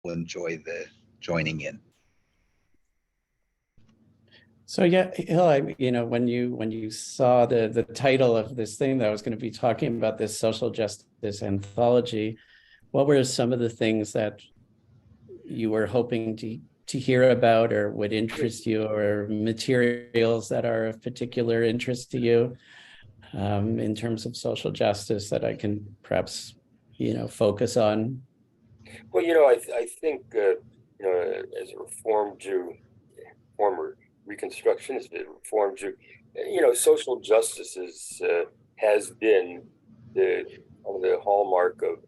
enjoy the joining in. So yeah, Hill, when you saw the title of this thing that I was going to be talking about, this social justice anthology, what were some of the things that you were hoping to hear about or would interest you, or materials that are of particular interest to you in terms of social justice that I can perhaps focus on? Well, I think, as a Reformed Jew, former Reconstructionist, Reformed Jew, social justice has been the hallmark of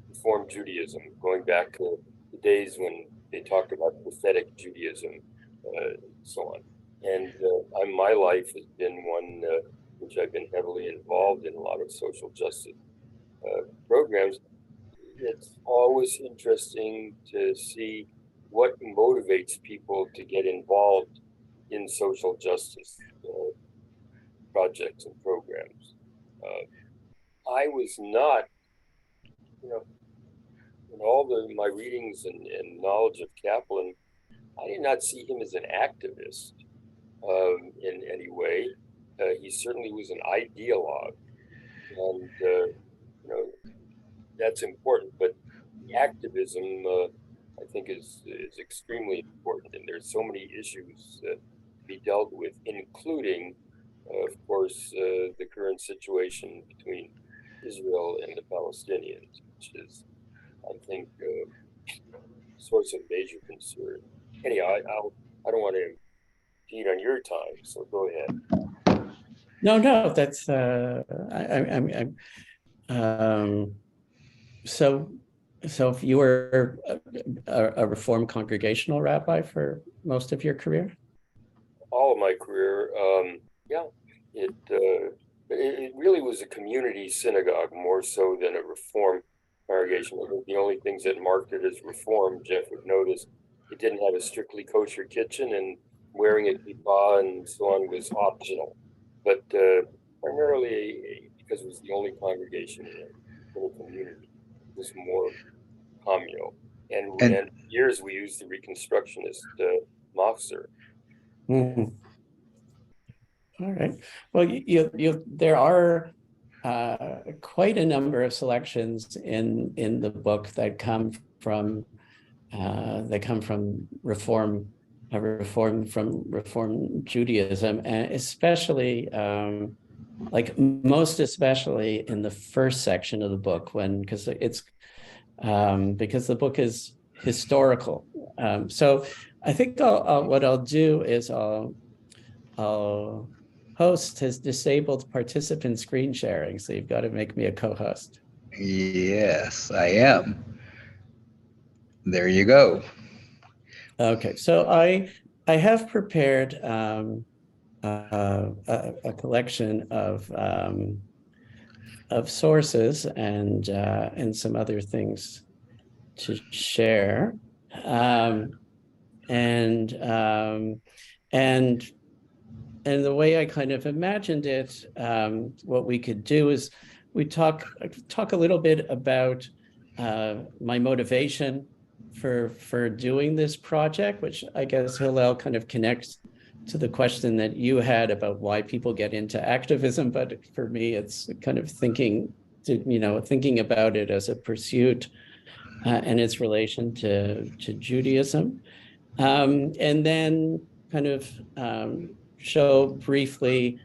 Reformed Judaism, going back to the days when they talked about prophetic Judaism, and so on. And my life has been one which I've been heavily involved in a lot of social justice programs. It's always interesting to see what motivates people to get involved in social justice projects and programs. I was not, in all my readings and knowledge of Caplan, I did not see him as an activist in any way. He certainly was an ideologue, and that's important. But activism, I think, is extremely important, and there's so many issues to be dealt with, including, of course, the current situation between Israel and the Palestinians, which is, I think, a source of major concern. Anyhow, I don't want to impede on your time, so go ahead. No, that's so if you were a Reformed congregational rabbi for most of your career? All of my career, yeah, it really was a community synagogue more so than a Reform congregation. I think the only things that marked it as Reform, Jeff would notice, it didn't have a strictly kosher kitchen, and wearing a kippah and so on was optional. But primarily because it was the only congregation in the community, it was more communal. And for years we used the Reconstructionist machzor. Mm. All right. Well, there are quite a number of selections in the book that come from Reform Judaism, and especially most especially in the first section of the book, because the book is historical. So I think what I'll do is I'll host has disabled participant screen sharing, so you've got to make me a co-host. Yes, I am. There you go. Okay, so I have prepared a collection of sources and some other things to share, and the way I kind of imagined it, what we could do is we talk a little bit about my motivation for doing this project, which I guess Hillel kind of connects to the question that you had about why people get into activism. But for me, it's kind of thinking about it as a pursuit and its relation to Judaism, and then kind of show briefly,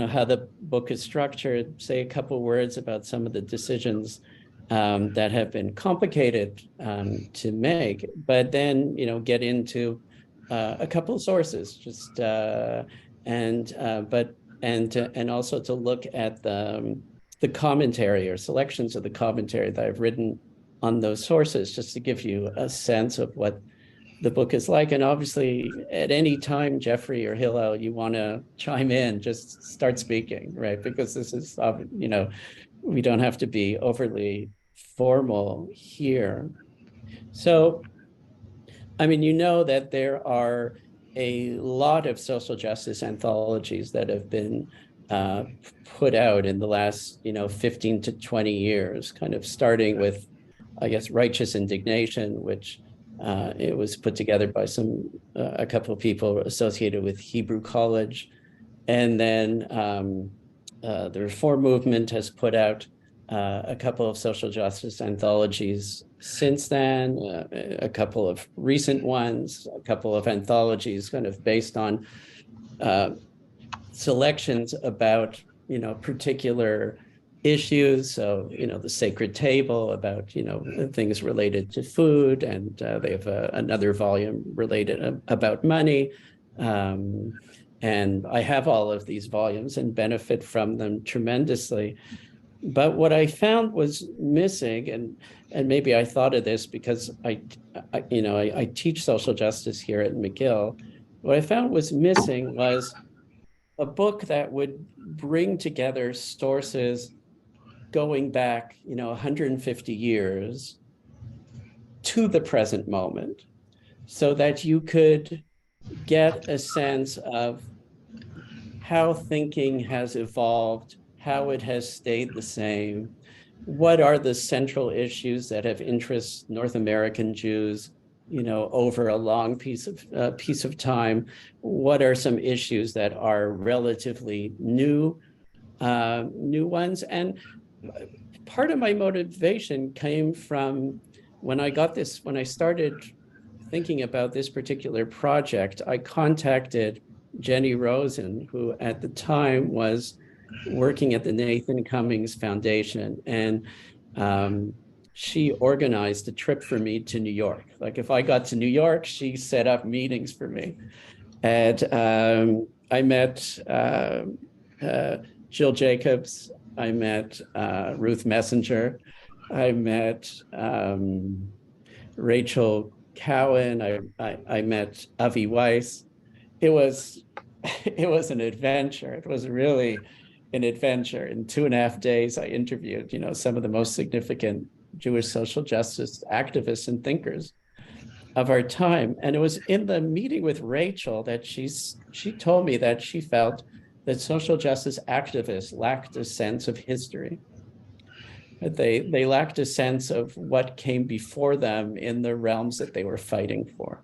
how the book is structured, say a couple words about some of the decisions that have been complicated to make, but then, get into a couple of sources, just and also to look at the commentary or selections of the commentary that I've written on those sources, just to give you a sense of what the book is like. And obviously, at any time, Jeffrey or Hillel, you want to chime in, just start speaking, right? Because this is, we don't have to be overly formal here. So, that there are a lot of social justice anthologies that have been put out in the last, 15 to 20 years, kind of starting with, I guess, Righteous Indignation, which It was put together by a couple of people associated with Hebrew College. And then the Reform Movement has put out a couple of social justice anthologies since then, a couple of recent ones, a couple of anthologies kind of based on selections about, particular issues. So, the Sacred Table about, things related to food, and they have another volume related about money. And I have all of these volumes and benefit from them tremendously. But what I found was missing, and maybe I thought of this because I teach social justice here at McGill. What I found was missing was a book that would bring together sources going back, 150 years to the present moment, so that you could get a sense of how thinking has evolved, how it has stayed the same, what are the central issues that have interest North American Jews, over a long piece of time. What are some issues that are relatively new ones? And part of my motivation came from when I started thinking about this particular project, I contacted Jenny Rosen, who at the time was working at the Nathan Cummings Foundation. And she organized a trip for me to New York. Like, if I got to New York, she set up meetings for me. And I met Jill Jacobs. I met Ruth Messenger. I met Rachel Cowan. I met Avi Weiss. It was an adventure. It was really an adventure. In 2.5 days, I interviewed, some of the most significant Jewish social justice activists and thinkers of our time. And it was in the meeting with Rachel that she told me that she felt that social justice activists lacked a sense of history. That they lacked a sense of what came before them in the realms that they were fighting for.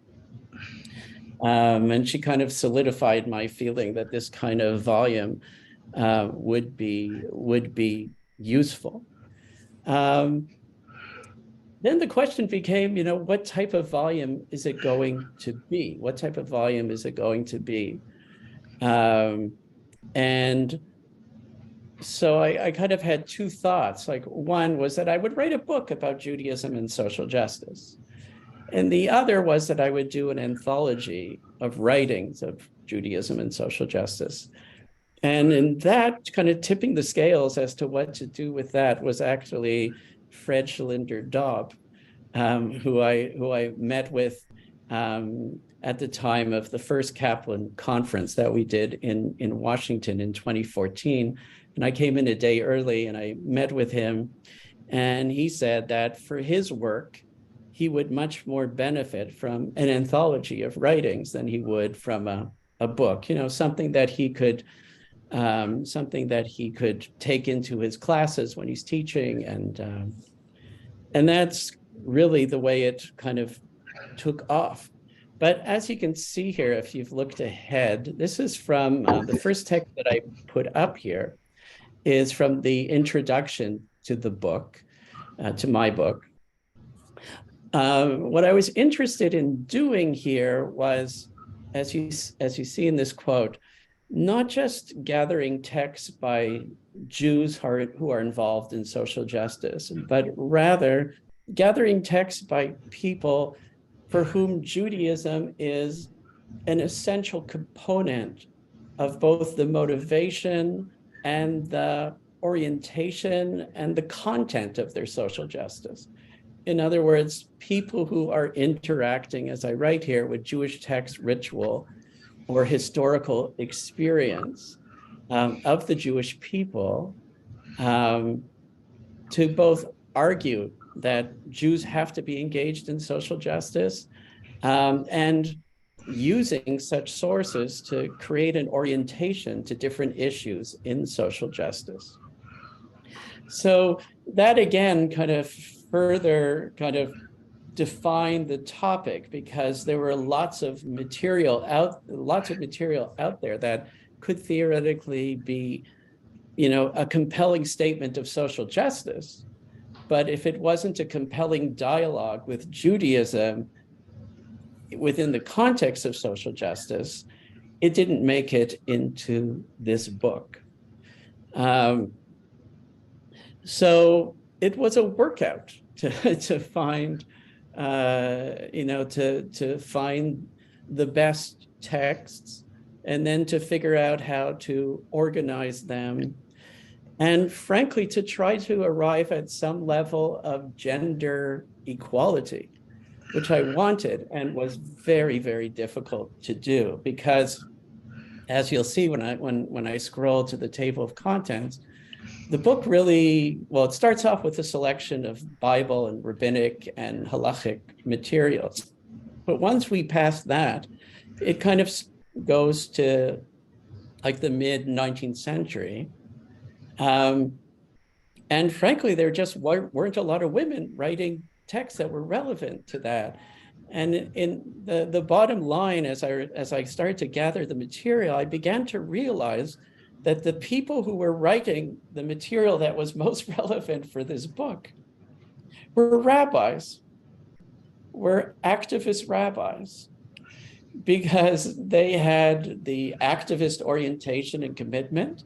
And she kind of solidified my feeling that this kind of volume would be useful. Then the question became, what type of volume is it going to be? What type of volume is it going to be? And so I kind of had two thoughts. Like, one was that I would write a book about Judaism and social justice. And the other was that I would do an anthology of writings of Judaism and social justice. And in that, kind of tipping the scales as to what to do with that was actually Fred Schlinder-Daub, who I met with at the time of the first Caplan conference that we did in Washington in 2014. And I came in a day early and I met with him. And he said that for his work, he would much more benefit from an anthology of writings than he would from a book, something that he could take into his classes when he's teaching. And that's really the way it kind of took off. But as you can see here, if you've looked ahead, this is from the first text that I put up here is from the introduction to the book, to my book. What I was interested in doing here was, as you see in this quote, not just gathering texts by Jews who are involved in social justice, but rather gathering texts by people for whom Judaism is an essential component of both the motivation and the orientation and the content of their social justice. In other words, people who are interacting, as I write here, with Jewish text, ritual, or historical experience of the Jewish people, to both argue that Jews have to be engaged in social justice and using such sources to create an orientation to different issues in social justice. So that again kind of further kind of define the topic, because there were lots of material out there that could theoretically be, a compelling statement of social justice. But if it wasn't a compelling dialogue with Judaism within the context of social justice, it didn't make it into this book. So it was a workout to find, to find the best texts, and then to figure out how to organize them, and frankly, to try to arrive at some level of gender equality, which I wanted and was very, very difficult to do, because as you'll see when I scroll to the table of contents, the book really, well, it starts off with a selection of Bible and rabbinic and halachic materials. But once we pass that, it kind of goes to like the mid-19th century. And frankly, there just weren't a lot of women writing texts that were relevant to that. And in the bottom line, as I started to gather the material, I began to realize that the people who were writing the material that was most relevant for this book were rabbis, were activist rabbis, because they had the activist orientation and commitment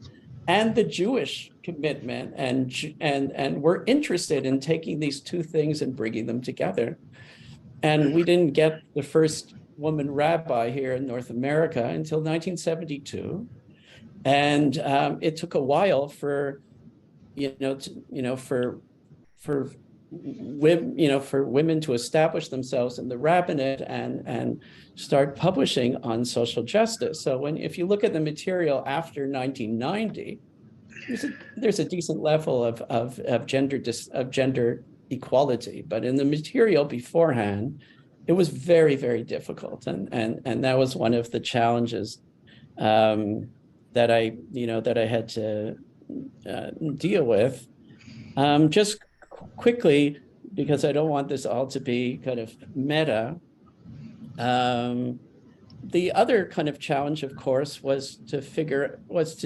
and the Jewish commitment, and were interested in taking these two things and bringing them together. And we didn't get the first woman rabbi here in North America until 1972. And it took a while for women to establish themselves in the rabbinate and start publishing on social justice. So if you look at the material after 1990, there's a decent level of gender equality, but in the material beforehand, it was very, very difficult, and that was one of the challenges that I had to deal with. Just quickly, because I don't want this all to be kind of meta. The other kind of challenge, of course, was to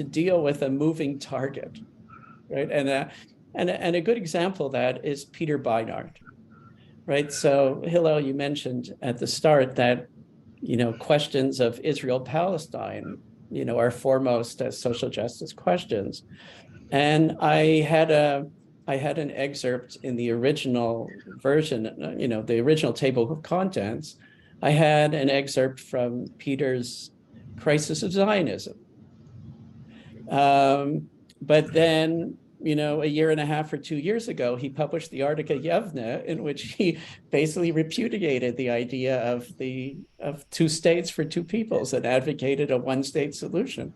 deal with a moving target, right? And a good example of that is Peter Beinart, right? So Hillel, you mentioned at the start that questions of Israel-Palestine, are foremost as social justice questions. And I had an excerpt in the original version, the original table of contents. I had an excerpt from Peter's Crisis of Zionism. But then, a year and a half or 2 years ago, he published the Artica Yevna, in which he basically repudiated the idea of two states for two peoples and advocated a one-state solution.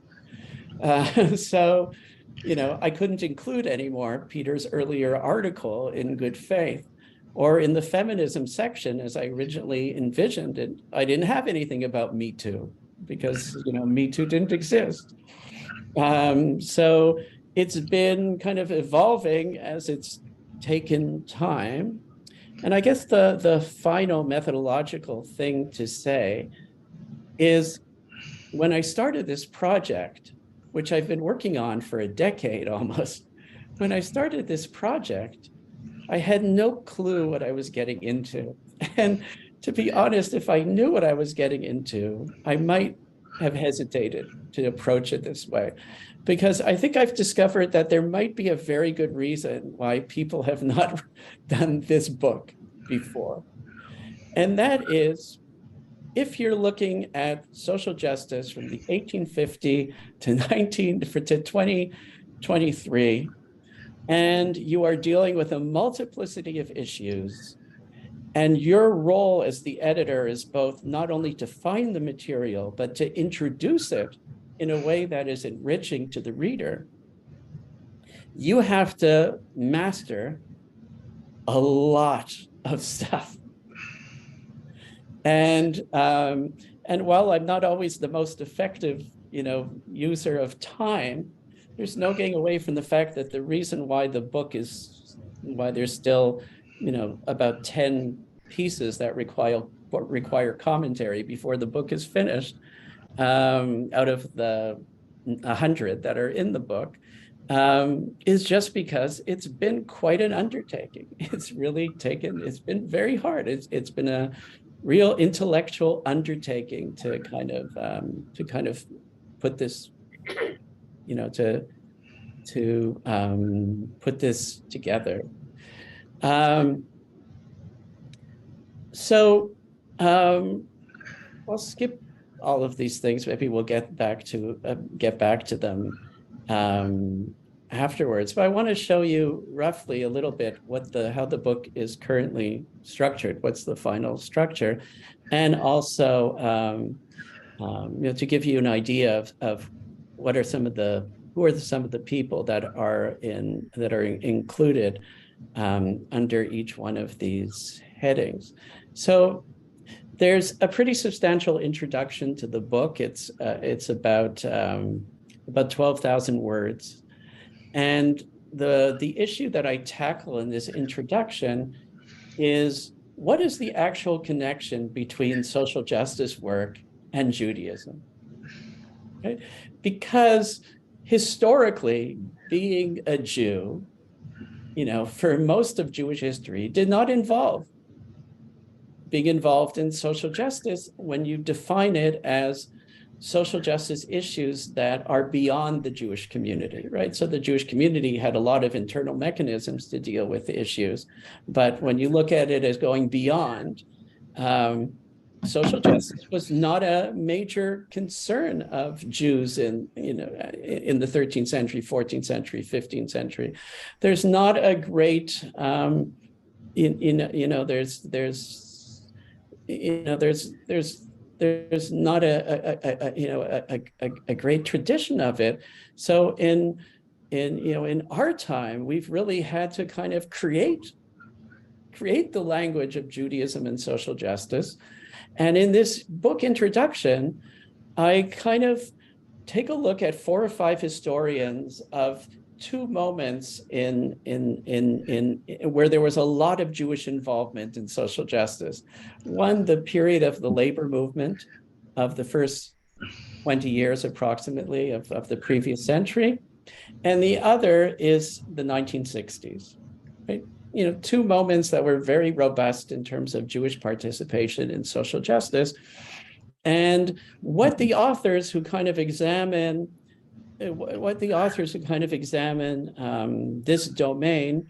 So, I couldn't include anymore Peter's earlier article in good faith, or in the feminism section as I originally envisioned it. I didn't have anything about Me Too, because Me Too didn't exist. So it's been kind of evolving as it's taken time. And I guess the final methodological thing to say is, when I started this project, which I've been working on for a decade almost, when I started this project, I had no clue what I was getting into. And to be honest, if I knew what I was getting into, I might have hesitated to approach it this way, because I think I've discovered that there might be a very good reason why people have not done this book before. And that is, if you're looking at social justice from the 1850 to 2023, and you are dealing with a multiplicity of issues, and your role as the editor is both not only to find the material, but to introduce it in a way that is enriching to the reader, you have to master a lot of stuff. And while I'm not always the most effective, user of time, there's no getting away from the fact that the reason why there's still, about 10 pieces that require commentary before the book is finished, out of the 100 that are in the book, is just because it's been quite an undertaking. It's been very hard. It's been a real intellectual undertaking to kind of put this, to put this together. So I'll skip all of these things. Maybe we'll get back to them afterwards. But I want to show you roughly a little bit how the book is currently structured. What's the final structure, and also to give you an idea of who are some of the people that are included under each one of these headings. So there's a pretty substantial introduction to the book. It's about 12,000 words, and the issue that I tackle in this introduction is, what is the actual connection between social justice work and Judaism? Right? Because historically, being a Jew, for most of Jewish history, did not involve being involved in social justice when you define it as social justice issues that are beyond the Jewish community, right? So the Jewish community had a lot of internal mechanisms to deal with the issues, but when you look at it as going beyond, social justice was not a major concern of Jews in the 13th century, 14th century, 15th century. There's not a great, there's not a great tradition of it. So in our time, we've really had to kind of create the language of Judaism and social justice. And in this book introduction, I kind of take a look at 4 or 5 historians of 2 moments in where there was a lot of Jewish involvement in social justice. One, the period of the labor movement of the first 20 years approximately of the previous century. And the other is the 1960s, right? 2 moments that were very robust in terms of Jewish participation in social justice. And what the authors who kind of examine this domain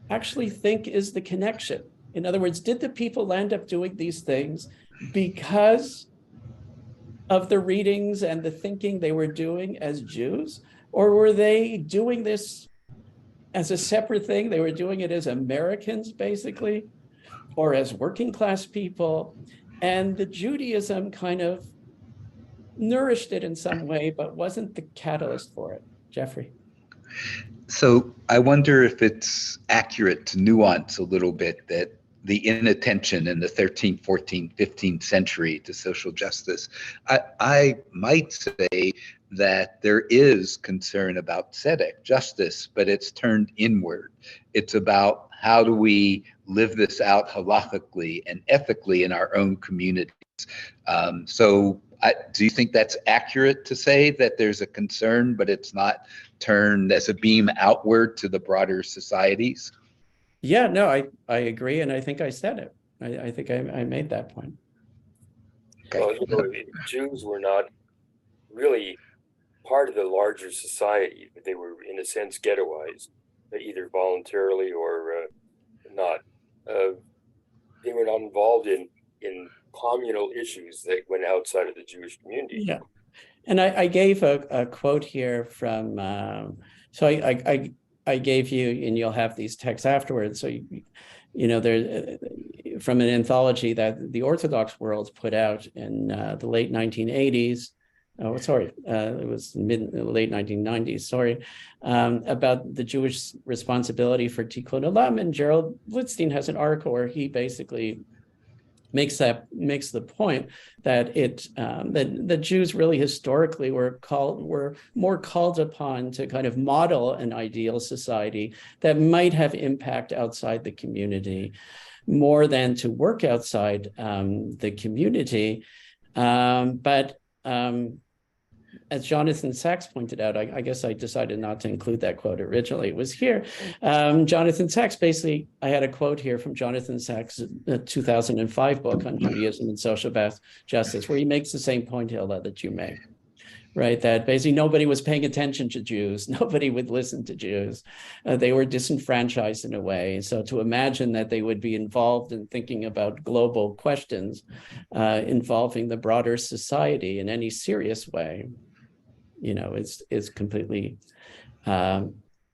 actually think is the connection. In other words, did the people end up doing these things because of the readings and the thinking they were doing as Jews? Or were they doing this as a separate thing? They were doing it as Americans, basically, or as working class people. And the Judaism kind of nourished it in some way, but wasn't the catalyst for it. Jeffrey. So I wonder if it's accurate to nuance a little bit that the inattention in the 13th, 14th, 15th century to social justice, I might say that there is concern about tzedek, justice, but it's turned inward. It's about how do we live this out halachically and ethically in our own communities. Do you think that's accurate to say that there's a concern, but it's not turned as a beam outward to the broader societies? Yeah, no, I agree. And I think I said it. I think I made that point. Okay. Well, Jews were not really part of the larger society, but they were, in a sense, ghettoized, either voluntarily or not. They were not involved in communal issues that went outside of the Jewish community. Yeah, and I gave a quote here from. So I gave you, and you'll have these texts afterwards. So there from an anthology that the Orthodox World put out in the late 1980s. Oh, sorry, it was late 1990s. Sorry, about the Jewish responsibility for Tikkun Olam. And Gerald Blitzstein has an article where he basically makes the point that that the Jews really historically were more called upon to kind of model an ideal society that might have impact outside the community more than to work outside the community. But as Jonathan Sachs pointed out, I guess I decided not to include that quote originally. It was here. Jonathan Sachs, basically, I had a quote here from Jonathan Sachs' 2005 book on Judaism and social justice, where he makes the same point, Hilda, that you make, right? That basically nobody was paying attention to Jews. Nobody would listen to Jews. They were disenfranchised in a way. So to imagine that they would be involved in thinking about global questions involving the broader society in any serious way, is completely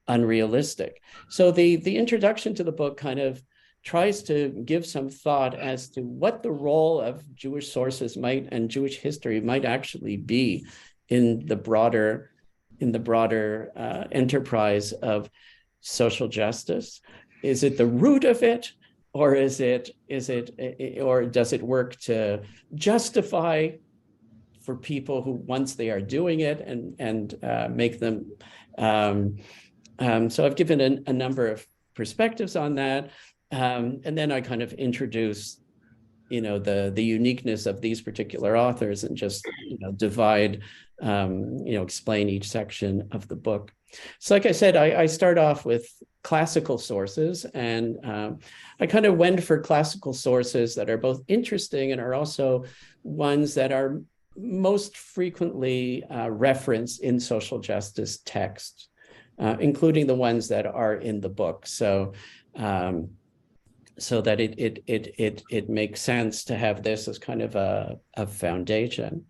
unrealistic. So the introduction to the book kind of tries to give some thought as to what the role of Jewish sources and Jewish history might actually be in the broader enterprise of social justice. Is it the root of it, or does it work to justify for people who, once they are doing it, and make them? So I've given a number of perspectives on that, and then I kind of introduce, the uniqueness of these particular authors, and just divide, explain each section of the book. So, like I said, I start off with classical sources, and I kind of went for classical sources that are both interesting and are also ones that are most frequently referenced in social justice texts, including the ones that are in the book. So that it makes sense to have this as kind of a foundation.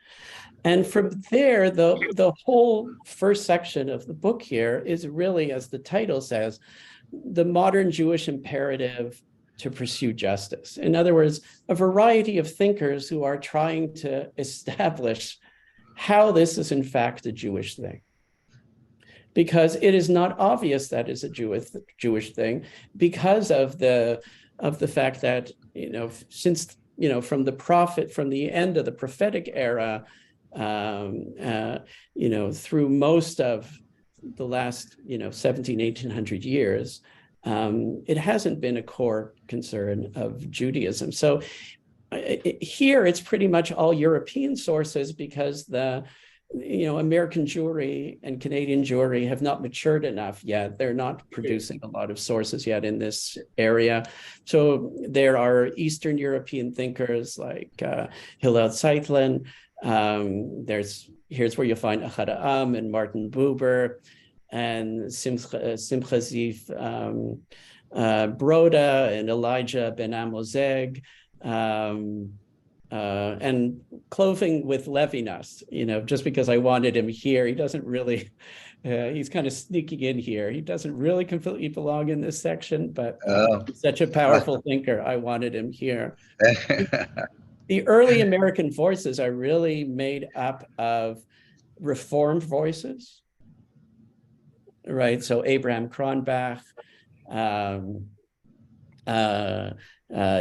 And from there, the whole first section of the book here is really, as the title says, the modern Jewish imperative to pursue justice. In other words, a variety of thinkers who are trying to establish how this is in fact a Jewish thing. Because it is not obvious that is a Jewish thing, because of the fact that, since, from the end of the prophetic era, through most of the last, 1800 years, it hasn't been a core concern of Judaism. So here it's pretty much all European sources, because American Jewry and Canadian Jewry have not matured enough yet. They're not producing a lot of sources yet in this area. So there are Eastern European thinkers like Hillel Zeitlin. Here's where you'll find Ahad Ha'am and Martin Buber and Simcha Ziv Broda and Elijah Ben Amozeg. And clothing with Levinas, just because I wanted him here. He doesn't really, he's kind of sneaking in here. He doesn't really completely belong in this section, but he's such a powerful thinker, I wanted him here. The early American voices are really made up of Reformed voices, right? So Abraham Cronbach,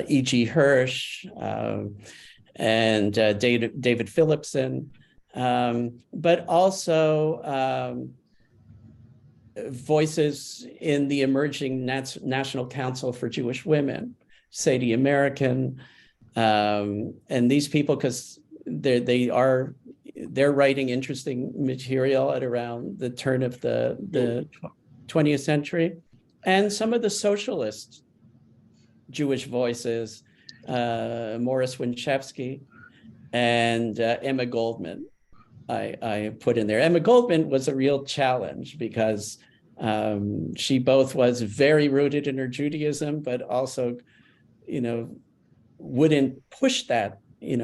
E.G. Hirsch, and David Phillipson, but also voices in the emerging National Council for Jewish Women, Sadie American, and these people, because they're writing interesting material at around the turn of the 20th century, and some of the socialist Jewish voices, Morris Winchevsky and Emma Goldman, I put in there. Emma Goldman was a real challenge, because she both was very rooted in her Judaism, but also, wouldn't push that, she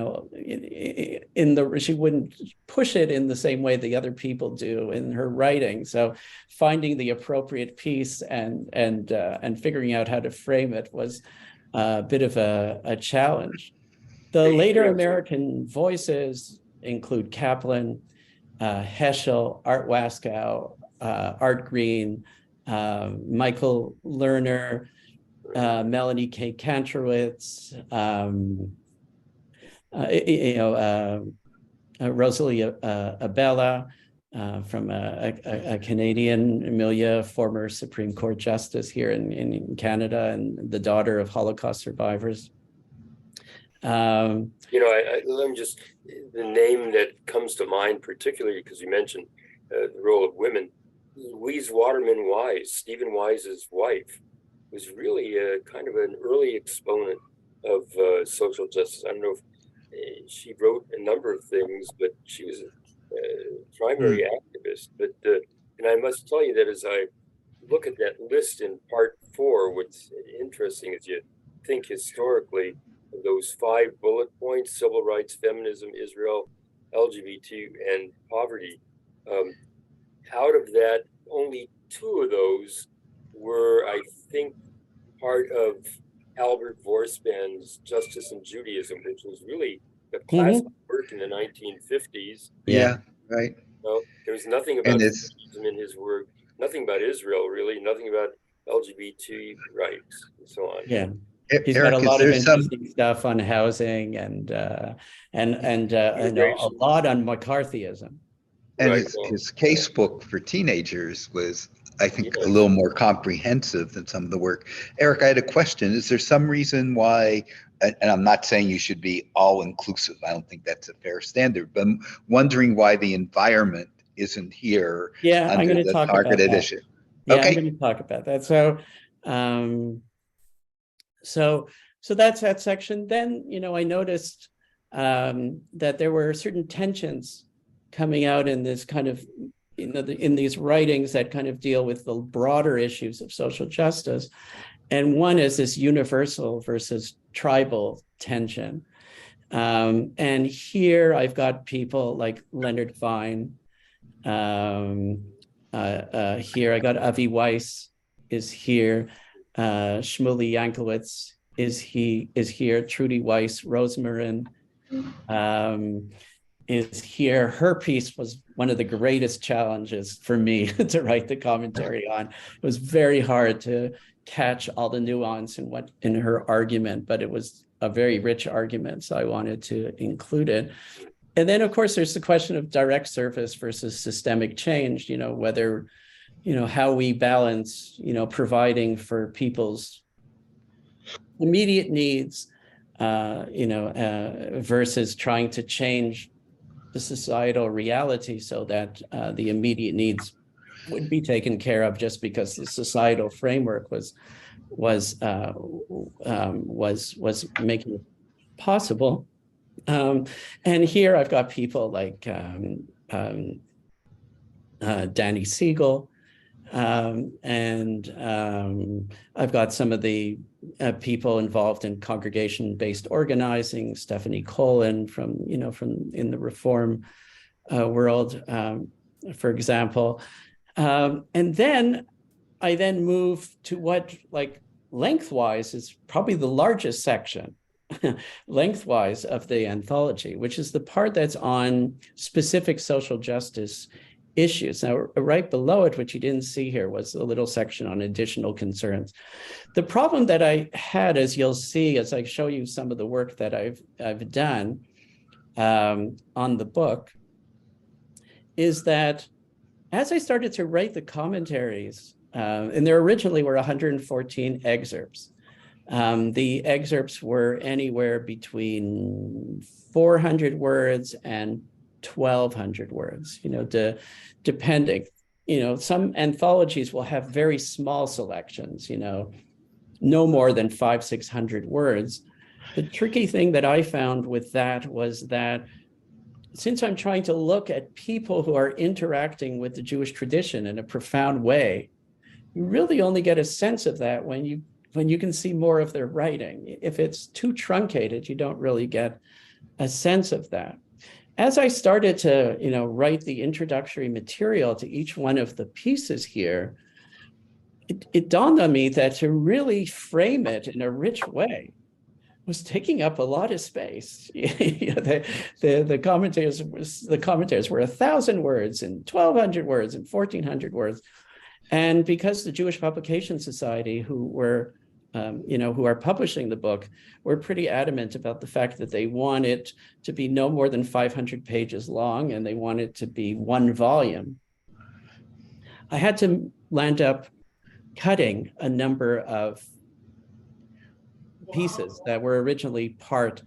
wouldn't push it in the same way the other people do in her writing. So finding the appropriate piece and figuring out how to frame it was a bit of a challenge. The later American voices include Caplan, Heschel, Art Waskow, Art Green, Michael Lerner, Melanie K. Kantrowitz, Rosalie Abella from a Canadian milieu, former Supreme Court Justice here in Canada, and the daughter of Holocaust survivors. I'm just, the name that comes to mind, particularly because you mentioned the role of women, Louise Waterman Wise, Stephen Wise's wife, was really kind of an early exponent of social justice. I don't know if she wrote a number of things, but she was a primary activist. But and I must tell you that as I look at that list in part 4, what's interesting is you think historically of those 5 bullet points: civil rights, feminism, Israel, LGBT, and poverty. Out of that, only 2 of those were, I think, part of Albert Vorspan's Justice and Judaism, which was really a classic work in the 1950s. Yeah, right. There was nothing about feminism in his work, nothing about Israel, really, nothing about LGBT rights, and so on. Yeah. He's got a lot of interesting stuff on housing and a lot on McCarthyism. And his case book for teenagers was, I think, a little more comprehensive than some of the work. Eric, I had a question. Is there some reason why, and I'm not saying you should be all inclusive, I don't think that's a fair standard, but I'm wondering why the environment isn't here I'm going to talk about that. edition. Yeah, okay. I'm going to talk about that. So that's that section. Then, I noticed that there were certain tensions coming out in this kind of, in these writings that kind of deal with the broader issues of social justice. And one is this universal versus tribal tension. And here I've got people like Leonard Vine. Here I got Avi Weiss is here. Shmuley Yanklowitz is here. Trudy Weiss Rosmarin is here. Her piece was one of the greatest challenges for me to write the commentary on. It was very hard to catch all the nuance in her argument, but it was a very rich argument, so I wanted to include it. And then, of course, there's the question of direct service versus systemic change, whether, how we balance, providing for people's immediate needs, versus trying to change the societal reality so that the immediate needs would be taken care of just because the societal framework was making it possible. And here I've got people like Danny Siegel, and I've got some of the people involved in congregation-based organizing, Stephanie Colin from in the Reform world, for example. And then I move to what, like, lengthwise is probably the largest section lengthwise of the anthology, which is the part that's on specific social justice issues. Now, right below it, which you didn't see here, was a little section on additional concerns. The problem that I had, as you'll see, as I show you some of the work that I've done on the book, is that as I started to write the commentaries, and there originally were 114 excerpts. The excerpts were anywhere between 400 words and 1,200 words, depending. Some anthologies will have very small selections, no more than 500-600 words. The tricky thing that I found with that was that since I'm trying to look at people who are interacting with the Jewish tradition in a profound way, you really only get a sense of that when you can see more of their writing. If it's too truncated, you don't really get a sense of that. As I started to, write the introductory material to each one of the pieces here, it dawned on me that to really frame it in a rich way was taking up a lot of space. The commentators were 1,000 words and 1,200 words and 1,400 words. And because the Jewish Publication Society, who were who are publishing the book, were pretty adamant about the fact that they want it to be no more than 500 pages long, and they want it to be one volume. I had to land up cutting a number of pieces that were originally part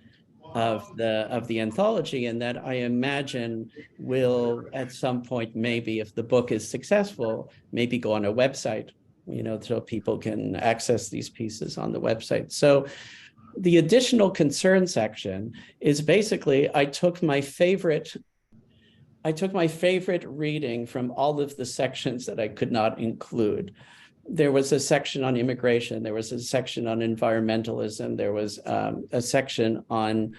of the anthology, and that I imagine will at some point, maybe if the book is successful, maybe go on a website, so people can access these pieces on the website. So the additional concern section is basically I took my favorite reading from all of the sections that I could not include. There was a section on immigration. There was a section on environmentalism. There was a section on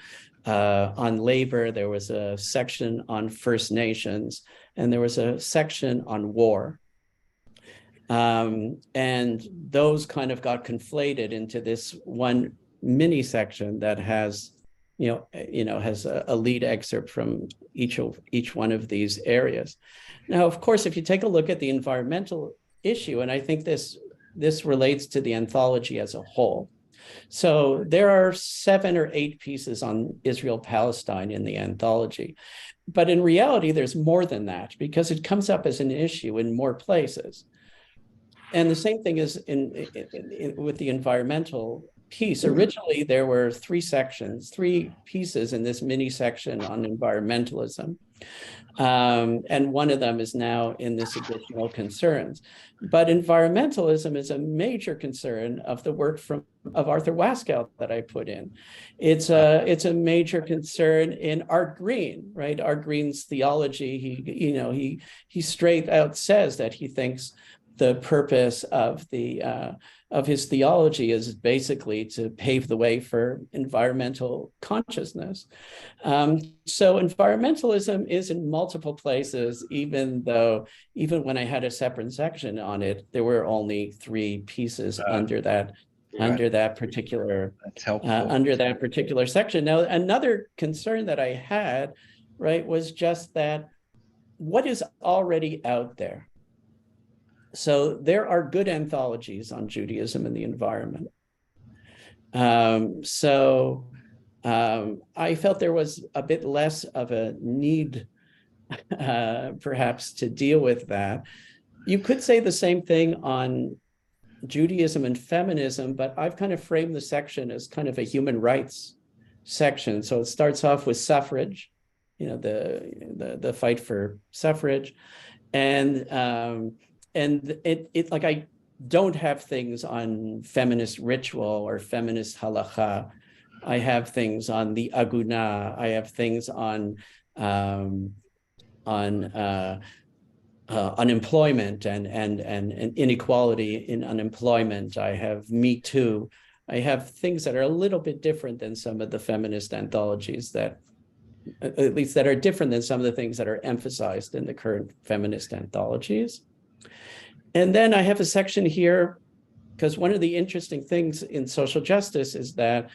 labor. There was a section on First Nations, and there was a section on war. And those kind of got conflated into this one mini section that has, has a lead excerpt from each one of these areas. Now, of course, if you take a look at the environmental issue, and I think this relates to the anthology as a whole. So there are 7 or 8 pieces on Israel-Palestine in the anthology. But in reality, there's more than that, because it comes up as an issue in more places. And the same thing is with the environmental piece. Originally, there were 3 pieces in this mini section on environmentalism. And one of them is now in this additional concerns. But environmentalism is a major concern of the work of Arthur Waskow that I put in. It's a major concern in Art Green, right? Art Green's theology, he straight out says that he thinks the purpose of his theology is basically to pave the way for environmental consciousness. So environmentalism is in multiple places, even when I had a separate section on it, there were only 3 pieces under that particular section. Now, another concern that I had, right, was just that what is already out there. So there are good anthologies on Judaism and the environment. I felt there was a bit less of a need, perhaps, to deal with that. You could say the same thing on Judaism and feminism, but I've kind of framed the section as kind of a human rights section. So it starts off with suffrage, the fight for suffrage, and it like I don't have things on feminist ritual or feminist halacha. I have things on the aguna. I have things on unemployment and inequality in unemployment. I have Me Too. I have things that are a little bit different than some of the feminist anthologies that are different than some of the things that are emphasized in the current feminist anthologies. And then I have a section here, because one of the interesting things in social justice is that,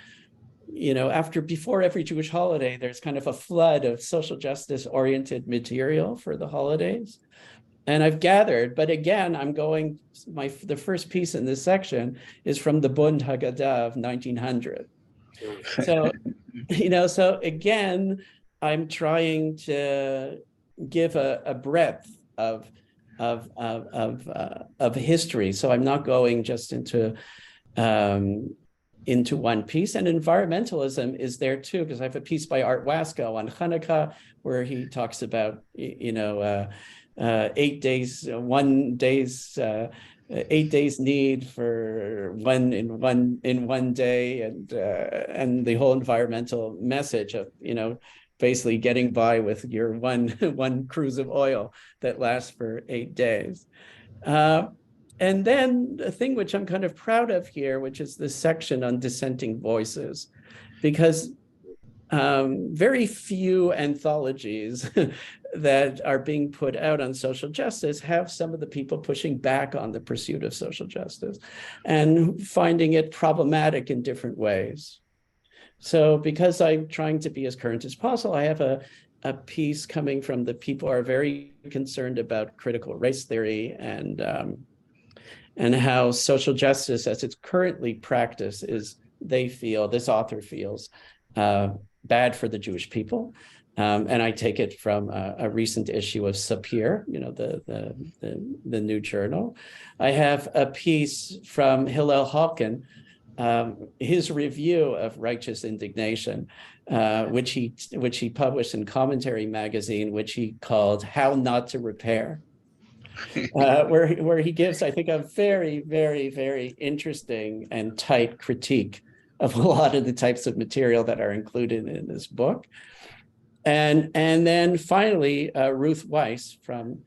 before every Jewish holiday, there's kind of a flood of social justice oriented material for the holidays. And I've gathered, but again, the first piece in this section is from the Bund Haggadah of 1900. So, so again, I'm trying to give a breadth of history. So I'm not going just into one piece. And environmentalism is there too, because I have a piece by Art Waskow on Hanukkah where he talks about 8 days, 8 days need for one in one day, and the whole environmental message of basically getting by with your one cruise of oil that lasts for 8 days. And then the thing which I'm kind of proud of here, which is this section on dissenting voices, because very few anthologies that are being put out on social justice have some of the people pushing back on the pursuit of social justice and finding it problematic in different ways. So because I'm trying to be as current as possible, I have a piece coming from the people who are very concerned about critical race theory and and how social justice as it's currently practiced is, this author feels, bad for the Jewish people. And I take it from a recent issue of Sapir, the new journal. I have a piece from Hillel Halkin, his review of Righteous Indignation, which he published in Commentary magazine, which he called "How Not to Repair," where he gives, I think, a very, very, very interesting and tight critique of a lot of the types of material that are included in this book. And then finally, Ruth Weiss, from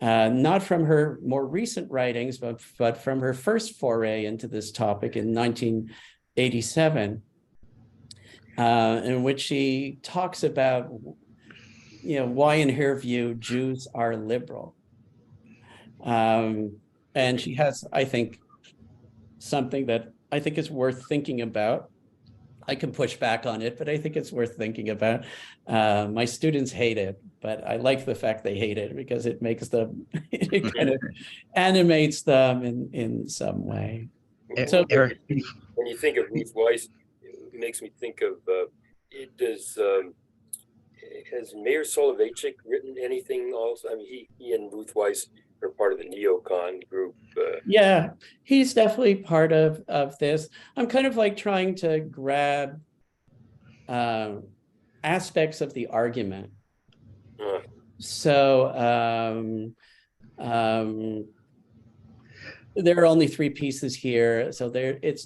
not from her more recent writings, but from her first foray into this topic in 1987, in which she talks about, why in her view Jews are liberal. And she has, I think, something that I think is worth thinking about. I can push back on it, but I think it's worth thinking about. My students hate it, but I like the fact they hate it because it makes them, it kind of animates them in some way. So Eric, when you think of Ruth Weiss, it makes me think of, has Meir Soloveichik written anything also? I mean, he and Ruth Weiss are part of the neocon group. Yeah, he's definitely part of this. I'm kind of like trying to grab aspects of the argument. So there are only 3 pieces here, so it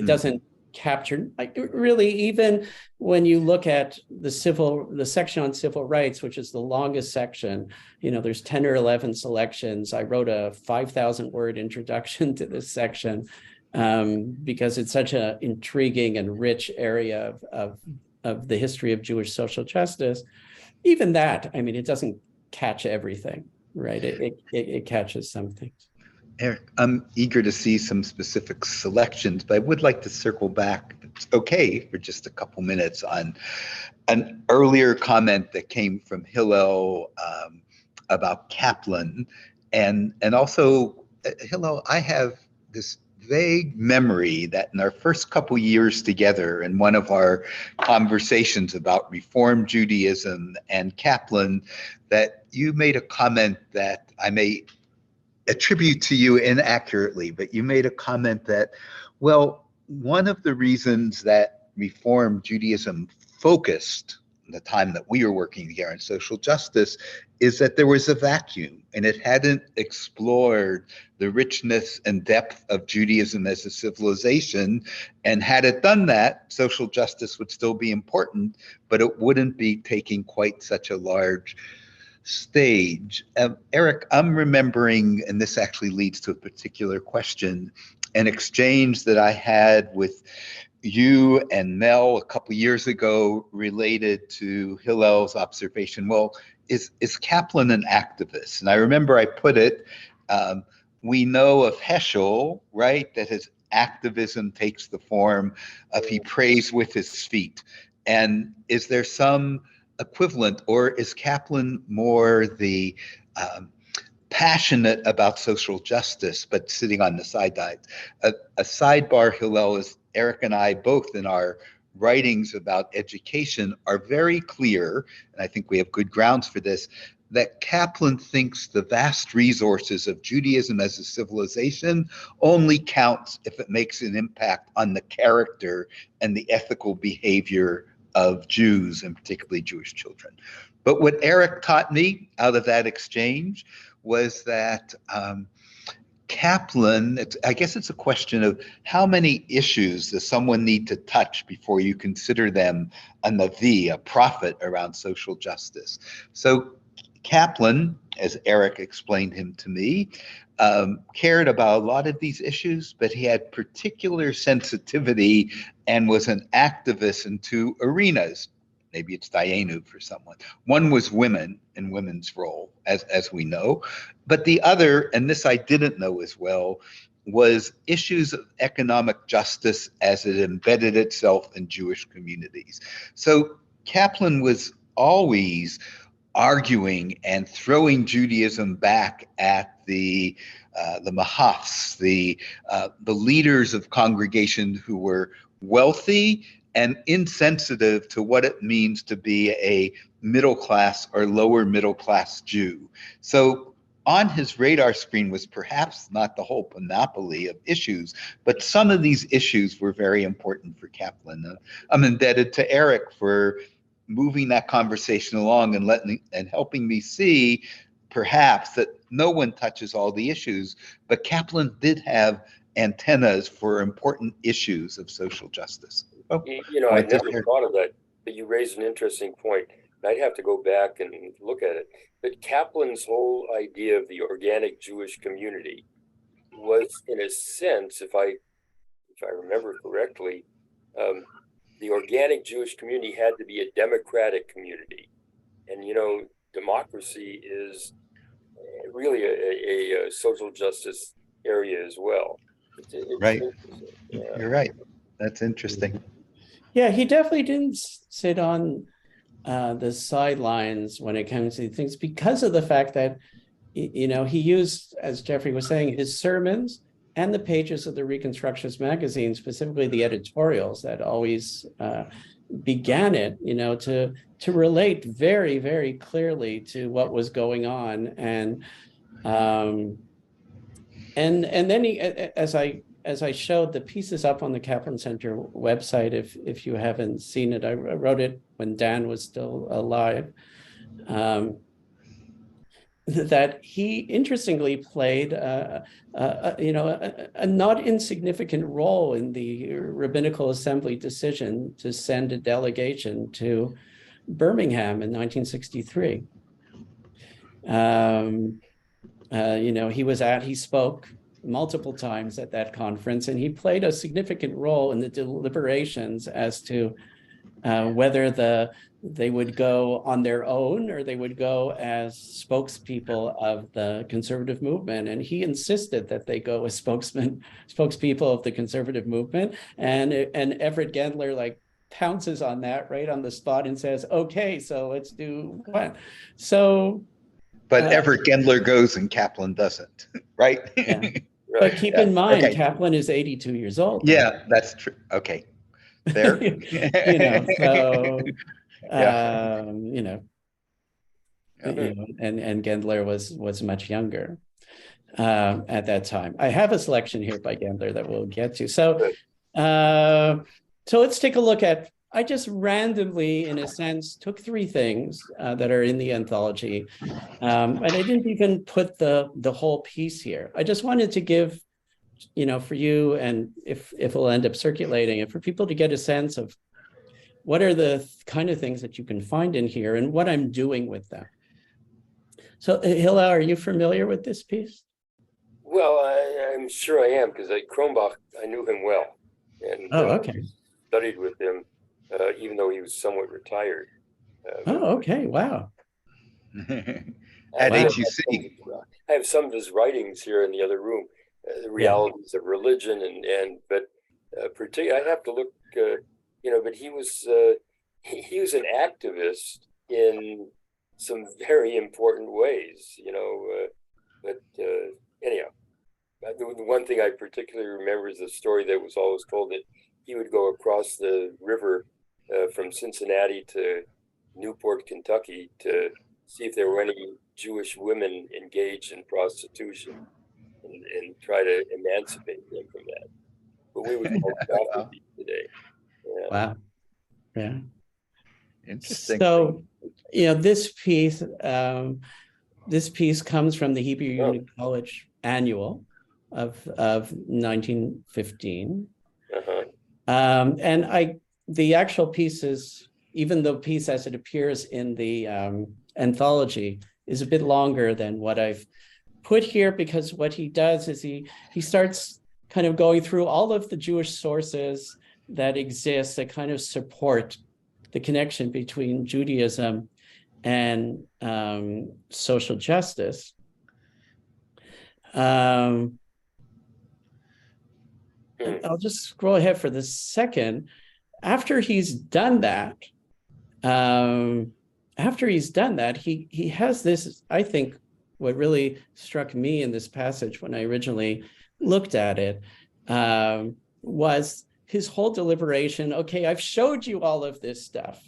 doesn't capture, like, really, even when you look at the section on civil rights, which is the longest section, there's 10 or 11 selections. I wrote a 5,000 word introduction to this section because it's such an intriguing and rich area of the history of Jewish social justice. Even that, I mean, it doesn't catch everything, right? It catches some things. Eric, I'm eager to see some specific selections, but I would like to circle back, if it's okay, for just a couple minutes on an earlier comment that came from Hillel about Caplan. And also, Hillel, I have this vague memory that in our first couple years together, in one of our conversations about Reform Judaism and Caplan, that you made a comment that I may attribute to you inaccurately, but you made a comment that, well, one of the reasons that Reform Judaism focused the time that we were working together on social justice is that there was a vacuum and it hadn't explored the richness and depth of Judaism as a civilization. And had it done that, social justice would still be important, but it wouldn't be taking quite such a large stage. Eric, I'm remembering, and this actually leads to a particular question, an exchange that I had with you and Mel a couple years ago related to Hillel's observation. Well, is Caplan an activist? And I remember I put it, we know of Heschel, right, that his activism takes the form of he prays with his feet. And is there some equivalent, or is Caplan more the passionate about social justice, but sitting on the sidelines? A sidebar, Hillel, is Eric and I both in our writings about education are very clear, and I think we have good grounds for this, that Caplan thinks the vast resources of Judaism as a civilization only counts if it makes an impact on the character and the ethical behavior of Jews, and particularly Jewish children. But what Eric taught me out of that exchange was that Caplan, I guess it's a question of how many issues does someone need to touch before you consider them a navi, a prophet around social justice. So Caplan, as Eric explained him to me, cared about a lot of these issues, but he had particular sensitivity and was an activist in 2 arenas. Maybe it's Dayenu for someone. One was women and women's role, as we know. But the other, and this I didn't know as well, was issues of economic justice as it embedded itself in Jewish communities. So Caplan was always arguing and throwing Judaism back at the mahafs, the leaders of congregation who were wealthy and insensitive to what it means to be a middle class or lower middle class Jew. So on his radar screen was perhaps not the whole panoply of issues, but some of these issues were very important for Caplan. I'm indebted to Eric for moving that conversation along and helping me see perhaps that no one touches all the issues, but Caplan did have antennas for important issues of social justice. Oh, I never thought of that, but you raised an interesting point. I'd have to go back and look at it. But Caplan's whole idea of the organic Jewish community was, in a sense, if I remember correctly, the organic Jewish community had to be a democratic community. And, democracy is really a social justice area as well. It's right. You're right. That's interesting. Yeah, he definitely didn't sit on the sidelines when it comes to things because of the fact that, he used, as Jeffrey was saying, his sermons and the pages of the Reconstructionist magazine, specifically the editorials that always began it, to relate very, very clearly to what was going on. And then he, as I showed, the piece is up on the Caplan Center website. If you haven't seen it, I wrote it when Dan was still alive. That he interestingly played, a not insignificant role in the Rabbinical Assembly decision to send a delegation to Birmingham in 1963. He spoke multiple times at that conference, and he played a significant role in the deliberations as to whether they would go on their own or they would go as spokespeople of the conservative movement. And he insisted that they go as spokespeople of the conservative movement. And Everett Gendler pounces on that right on the spot and says, okay, so let's do what? So. But Everett Gendler goes and Caplan doesn't, right? Yeah. But keep in mind, okay. Caplan is 82 years old. Yeah, that's true. Okay. There. And Gendler was much younger at that time. I have a selection here by Gendler that we'll get to. So let's take a look at. I just randomly, in a sense, took three things that are in the anthology, and I didn't even put the whole piece here. I just wanted to give, for you, and if it'll end up circulating, and for people to get a sense of what are the kind of things that you can find in here and what I'm doing with them. So, Hillel, are you familiar with this piece? Well, I'm sure I am, because Kronbach, I knew him well, and okay. Studied with him. Even though he was somewhat retired. Okay, wow. At HUC. I have some of his writings here in the other room, the realities of religion, but particularly I have to look, but he was an activist in some very important ways, but anyhow, the one thing I particularly remember is the story that was always told that he would go across the river from Cincinnati to Newport, Kentucky, to see if there were any Jewish women engaged in prostitution and try to emancipate them from that. But we would call property today. Yeah. Wow. Yeah. Interesting. So, this piece comes from the Hebrew Union College Annual of 1915. And the actual piece is, even the piece as it appears in the anthology, is a bit longer than what I've put here, because what he does is he starts kind of going through all of the Jewish sources that exist that kind of support the connection between Judaism and social justice. I'll just scroll ahead for the second. After he's done that, and after he's done that, he has this, I think, what really struck me in this passage when I originally looked at it was his whole deliberation. Okay, I've showed you all of this stuff.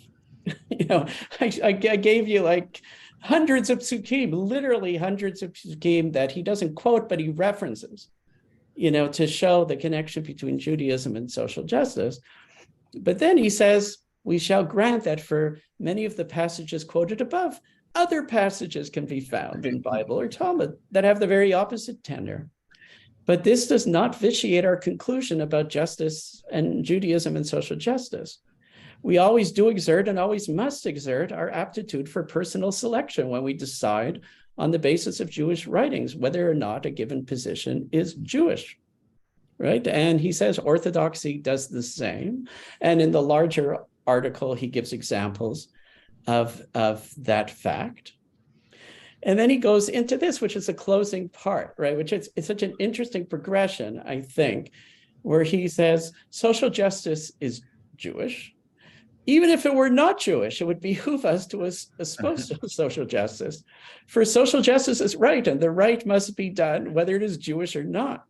I gave you like hundreds of psukim, literally hundreds of psukim that he doesn't quote, but he references, to show the connection between Judaism and social justice. But then he says, we shall grant that for many of the passages quoted above, other passages can be found in Bible or Talmud that have the very opposite tenor. But this does not vitiate our conclusion about justice and Judaism and social justice. We always do exert and always must exert our aptitude for personal selection when we decide on the basis of Jewish writings whether or not a given position is Jewish, right? And he says orthodoxy does the same. And in the larger article, he gives examples of that fact. And then he goes into this, which is the closing part, right? Which is it's such an interesting progression, I think, where he says social justice is Jewish. Even if it were not Jewish, it would behoove us to espouse social justice. For social justice is right, and the right must be done, whether it is Jewish or not.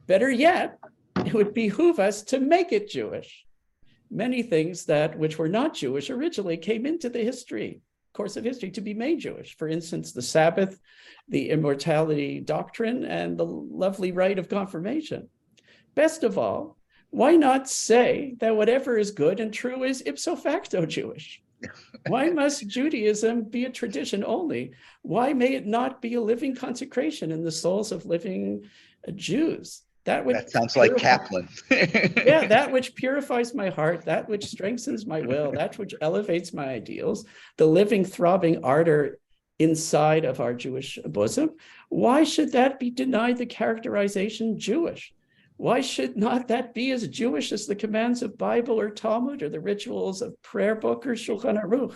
Better yet, it would behoove us to make it Jewish. Many things which were not Jewish originally came into the course of history to be made Jewish. For instance, the Sabbath, the immortality doctrine, and the lovely rite of confirmation. Best of all, why not say that whatever is good and true is ipso facto Jewish? Why must Judaism be a tradition only? Why may it not be a living consecration in the souls of living Jews? That sounds like Caplan. Yeah, that which purifies my heart, that which strengthens my will, that which elevates my ideals, the living, throbbing ardor inside of our Jewish bosom. Why should that be denied the characterization Jewish? Why should not that be as Jewish as the commands of Bible or Talmud or the rituals of prayer book or Shulchan Aruch?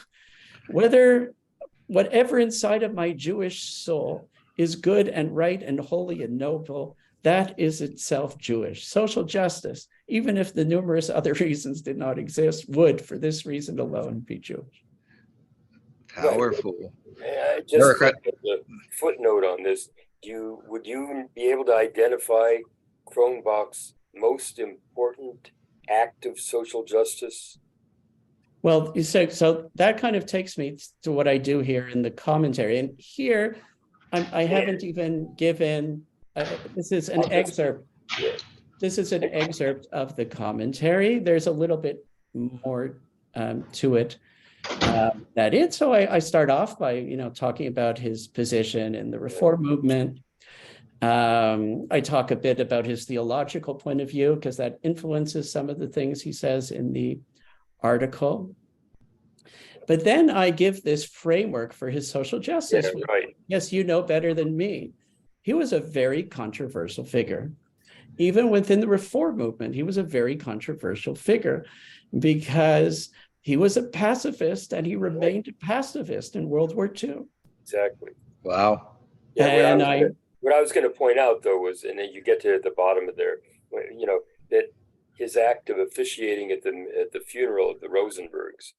Whatever inside of my Jewish soul is good and right and holy and noble, that is itself Jewish. Social justice, even if the numerous other reasons did not exist, would, for this reason alone, be Jewish. Powerful. Just a footnote on this. Would you be able to identify Kronbach's most important act of social justice? Well, so that kind of takes me to what I do here in the commentary. And here, I haven't even given, this is an excerpt. This is an excerpt of the commentary. There's a little bit more to it So I start off by, talking about his position in the Reform movement. I talk a bit about his theological point of view because that influences some of the things he says in the article. But then I give this framework for his social justice. Yeah, right. Yes, you know better than me. He was a very controversial figure. Even within the Reform movement, he was a very controversial figure because he was a pacifist and he remained a pacifist in World War II. Exactly. Wow. Yeah, what I was going to point out, though, was, and then you get to the bottom of there, that his act of officiating at the funeral of the Rosenbergs,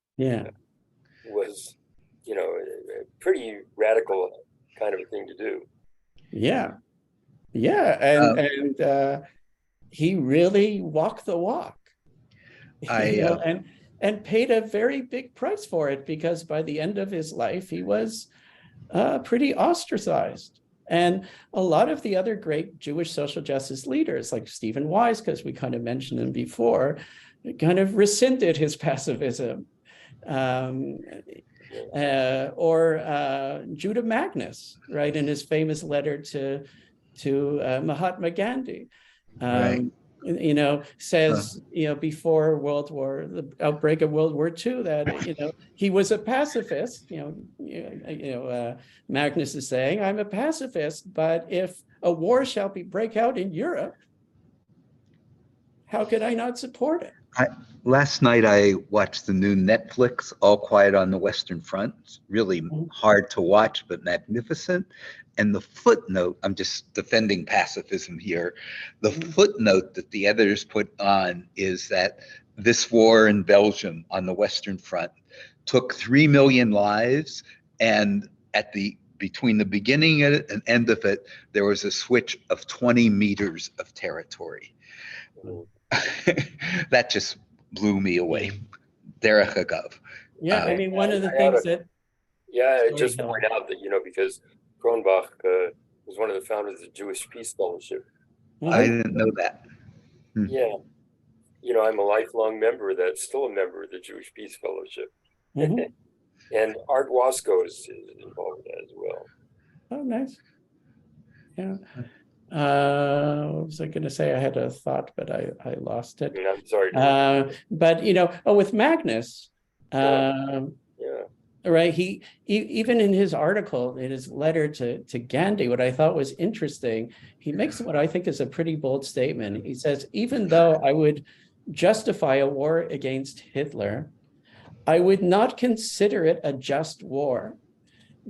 was, a pretty radical kind of a thing to do. Yeah, and he really walked the walk, and paid a very big price for it because by the end of his life he was pretty ostracized. And a lot of the other great Jewish social justice leaders, like Stephen Wise, because we kind of mentioned him before, kind of rescinded his pacifism. Or Judah Magnus, right, in his famous letter to Mahatma Gandhi, says, before the outbreak of World War II, that, he was a pacifist. Magnus is saying, I'm a pacifist, but if a war shall break out in Europe, how could I not support it? Last night I watched the new Netflix, All Quiet on the Western Front. It's really hard to watch, but magnificent. And the footnote, I'm just defending pacifism here. The footnote that the editors put on is that this war in Belgium on the Western Front took 3 million lives, and between the beginning and end of it, there was a switch of 20 meters of territory. That just blew me away. Derech Agav. Yeah, I mean, one of the I oughta- things that, Yeah, Sorry, just Helen. point out that, because Kronbach was one of the founders of the Jewish Peace Fellowship. I didn't know that. Yeah. I'm a lifelong member of that, still a member of the Jewish Peace Fellowship. Mhm. And Art Wasco is involved with that as well. Oh, nice. Yeah. What was I going to say? I had a thought, but I lost it. And I'm sorry. But with Magnus, Yeah. right? He even in his article, in his letter to Gandhi, what I thought was interesting, he makes what I think is a pretty bold statement. He says, even though I would justify a war against Hitler, I would not consider it a just war,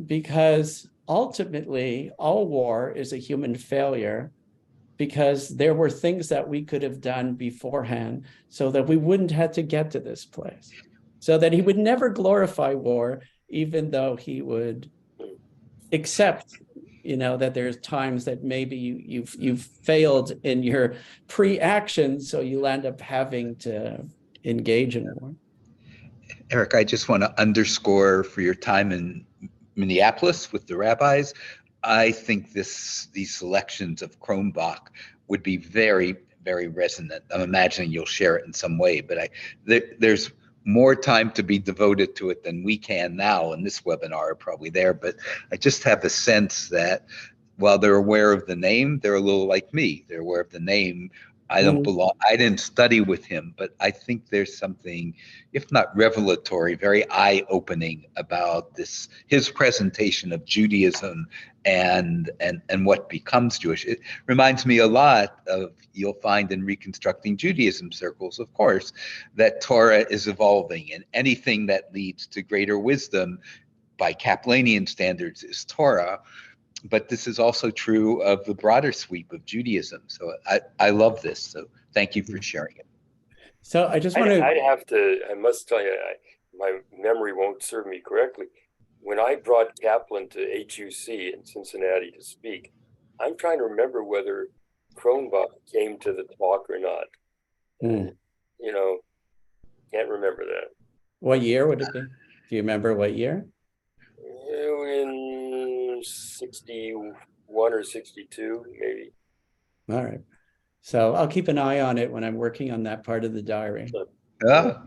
because ultimately all war is a human failure, because there were things that we could have done beforehand so that we wouldn't have to get to this place. So that he would never glorify war, even though he would accept, that there's times that maybe you've failed in your pre-action, so you'll end up having to engage in war. Eric, I just want to underscore for your time in Minneapolis with the rabbis, I think these selections of Kronbach would be very, very resonant. I'm imagining you'll share it in some way, but there's more time to be devoted to it than we can now in this webinar, probably there. But I just have a sense that while they're aware of the name, they're a little like me. They're aware of the name. I don't belong. I didn't study with him, but I think there's something, if not revelatory, very eye-opening about his presentation of Judaism and what becomes Jewish. It reminds me a lot of, you'll find in Reconstructing Judaism circles, of course, that Torah is evolving, and anything that leads to greater wisdom by Kaplanian standards is Torah. But this is also true of the broader sweep of Judaism. So I love this. So thank you for sharing it. So I just want to. I must tell you, my memory won't serve me correctly. When I brought Caplan to HUC in Cincinnati to speak, I'm trying to remember whether Kronbach came to the talk or not. Can't remember that. What year would it be? Do you remember what year? In 61 or 62, maybe. All right. So I'll keep an eye on it when I'm working on that part of the diary. Oh,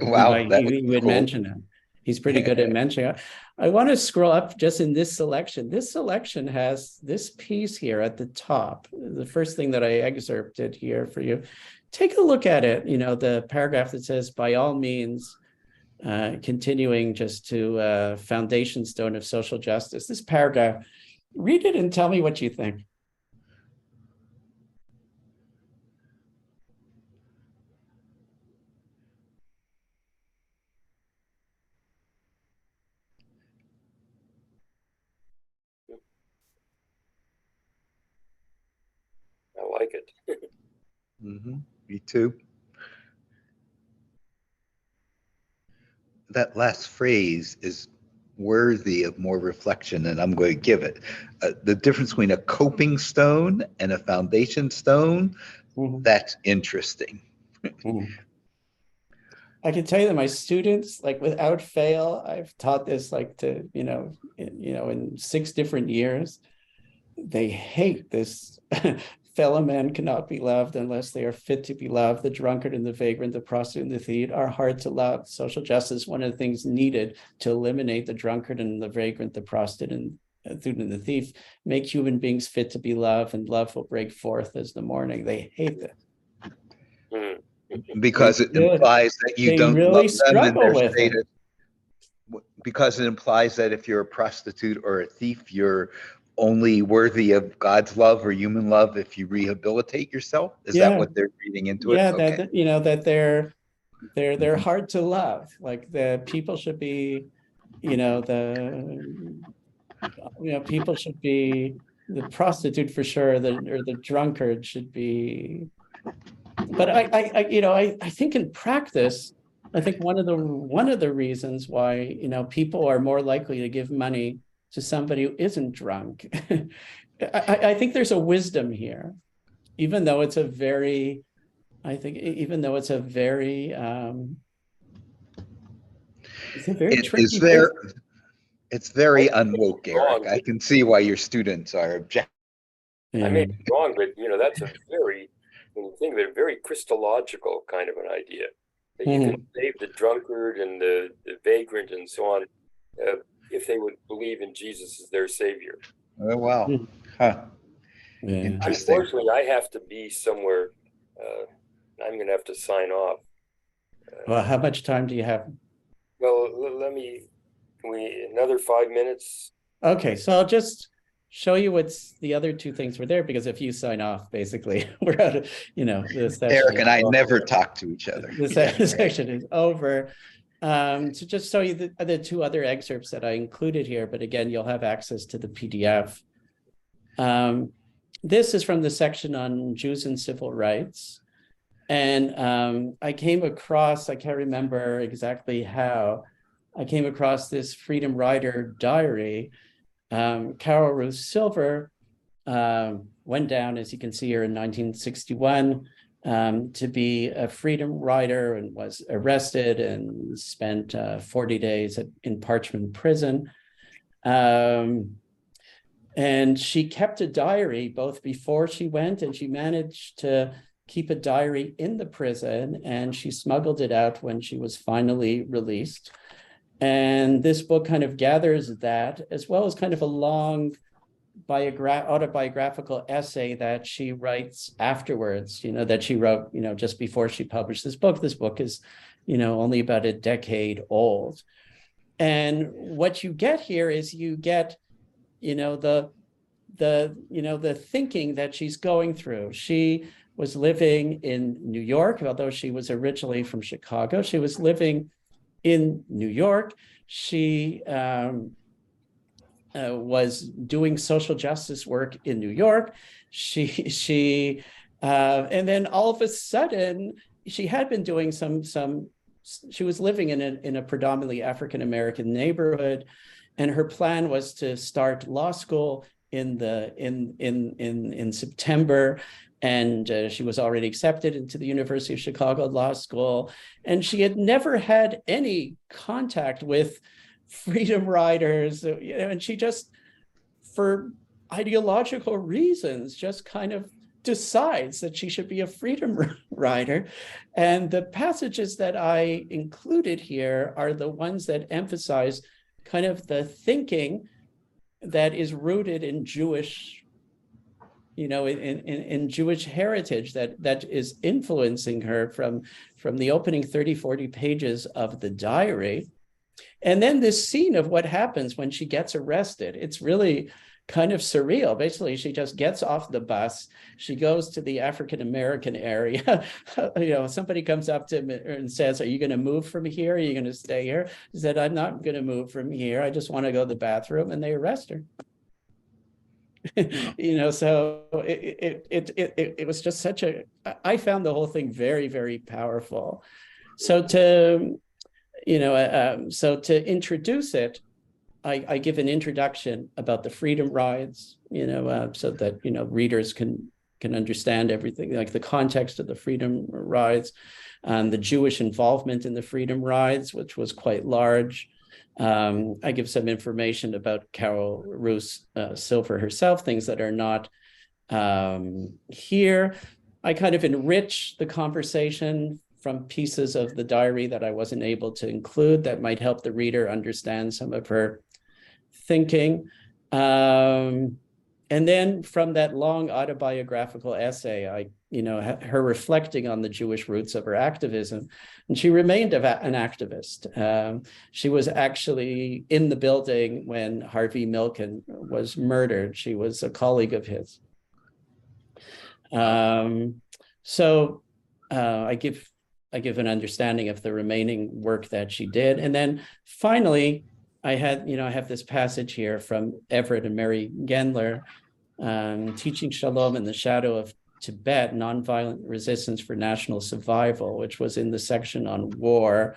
wow. He would mention it. He's pretty good at mentioning it. I want to scroll up just in this selection. This selection has this piece here at the top. The first thing that I excerpted here for you. Take a look at it. The paragraph that says, by all means, continuing just to foundation stone of social justice. This paragraph, read it and tell me what you think. I like it. Me too. That last phrase is worthy of more reflection, and I'm going to give it. The difference between a coping stone and a foundation stone, that's interesting. I can tell you that my students, like without fail, I've taught this to, in 6 different years. They hate this fellow man cannot be loved unless they are fit to be loved. The drunkard and the vagrant, the prostitute and the thief are hard to love. Social justice, one of the things needed to eliminate the drunkard and the vagrant, the prostitute and the thief, make human beings fit to be loved, and love will break forth as the morning. They hate this. Because it implies that you don't really love them in their status. Because it implies that if you're a prostitute or a thief, you're only worthy of God's love or human love if you rehabilitate yourself. Is that what they're reading into it? Okay. That they're hard to love. Like the people should be, people should be, the prostitute for sure, or the drunkard should be. But I think in practice, I think one of the reasons why, you know, people are more likely to give money to somebody who isn't drunk. I think there's a wisdom here, even though it's a very, I think, even though it's a very tricky business. It's very unwoke, Wrong. Eric. I can see why your students are objecting. I may be wrong, but you know, that's a very, when you think of it, a very Christological kind of an idea. That you can save the drunkard and the vagrant and so on, if they would believe in Jesus as their savior. Oh, wow. Huh. Yeah. Interesting. Unfortunately, I have to be somewhere. I'm going to have to sign off. Well, how much time do you have? Well, can we, another 5 minutes? Okay, so I'll just show you what's the other two things were there, because if you sign off, basically, we're out of, you know, the session. Eric and I never talk to each other. The section is over. So just show you the two other excerpts that I included here, but again, you'll have access to the PDF. This is from the section on Jews and civil rights. And I came across, I can't remember exactly how, I came across this Freedom Rider diary. Carol Ruth Silver went down, as you can see here, in 1961 to be a freedom rider, and was arrested and spent 40 days in Parchman Prison. And she kept a diary both before she went, and she managed to keep a diary in the prison, and she smuggled it out when she was finally released. And this book kind of gathers that, as well as kind of a long autobiographical essay that she writes afterwards, you know, that she wrote, you know, just before she published this book. This book is, you know, only about a decade old. And what you get here is you get, you know, the thinking that she's going through. She was living in New York, although she was originally from Chicago. She was living in New York. She was doing social justice work in New York. And then all of a sudden, she had been doing she was living in a predominantly African-American neighborhood, and her plan was to start law school in September. And she was already accepted into the University of Chicago Law School. And she had never had any contact with freedom riders, you know, and she just, for ideological reasons, just kind of decides that she should be a freedom rider. And the passages that I included here are the ones that emphasize kind of the thinking that is rooted in Jewish, you know, in Jewish heritage that is influencing her from the opening 30, 40 pages of the diary. And then this scene of what happens when she gets arrested, it's really kind of surreal. Basically, she just gets off the bus. She goes to the African-American area. You know, somebody comes up to him and says, "Are you going to move from here? Are you going to stay here?" She said, "I'm not going to move from here. I just want to go to the bathroom." And they arrest her. You know, so it was just such a, I found the whole thing very, very powerful. So to introduce it, I give an introduction about the freedom rides, you know, so that, you know, readers can understand everything, like the context of the freedom rides, the Jewish involvement in the freedom rides, which was quite large. I give some information about Carol Ruth Silver herself, things that are not here. I kind of enrich the conversation from pieces of the diary that I wasn't able to include that might help the reader understand some of her thinking. And then from that long autobiographical essay, her reflecting on the Jewish roots of her activism, and she remained an activist. She was actually in the building when Harvey Milken was murdered. She was a colleague of his. So I give an understanding of the remaining work that she did. And then finally, I have this passage here from Everett and Mary Gendler, Teaching Shalom in the Shadow of Tibet, Nonviolent Resistance for National Survival, which was in the section on war.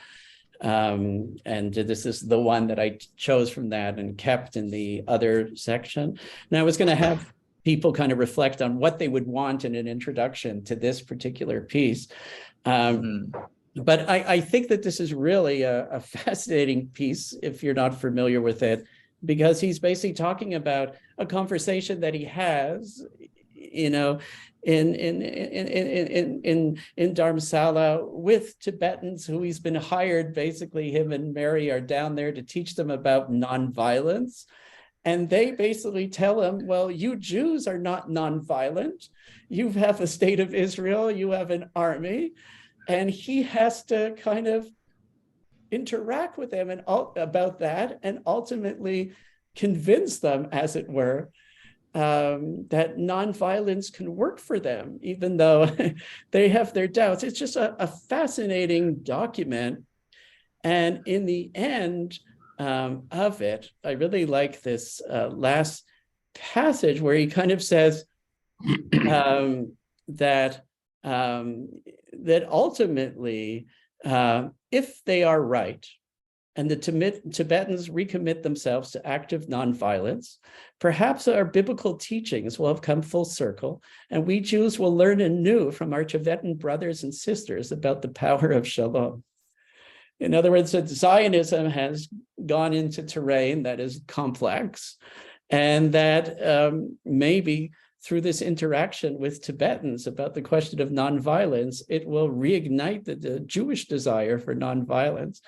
And this is the one that I chose from that and kept in the other section. And I was going to have people kind of reflect on what they would want in an introduction to this particular piece. But I think that this is really a fascinating piece if you're not familiar with it, because he's basically talking about a conversation that he has, you know, in Dharamsala with Tibetans who he's been hired. Basically, him and Mary are down there to teach them about nonviolence. And they basically tell him, well, you Jews are not nonviolent. You have a state of Israel, you have an army. And he has to kind of interact with them and about that, and ultimately convince them, as it were, that nonviolence can work for them, even though they have their doubts. It's just a fascinating document. And in the end of it, I really like this last passage where he kind of says that ultimately, if they are right, and the Tibetans recommit themselves to active nonviolence, perhaps our biblical teachings will have come full circle, and we Jews will learn anew from our Tibetan brothers and sisters about the power of shalom. In other words, that Zionism has gone into terrain that is complex, and that maybe through this interaction with Tibetans about the question of nonviolence, it will reignite the Jewish desire for nonviolence.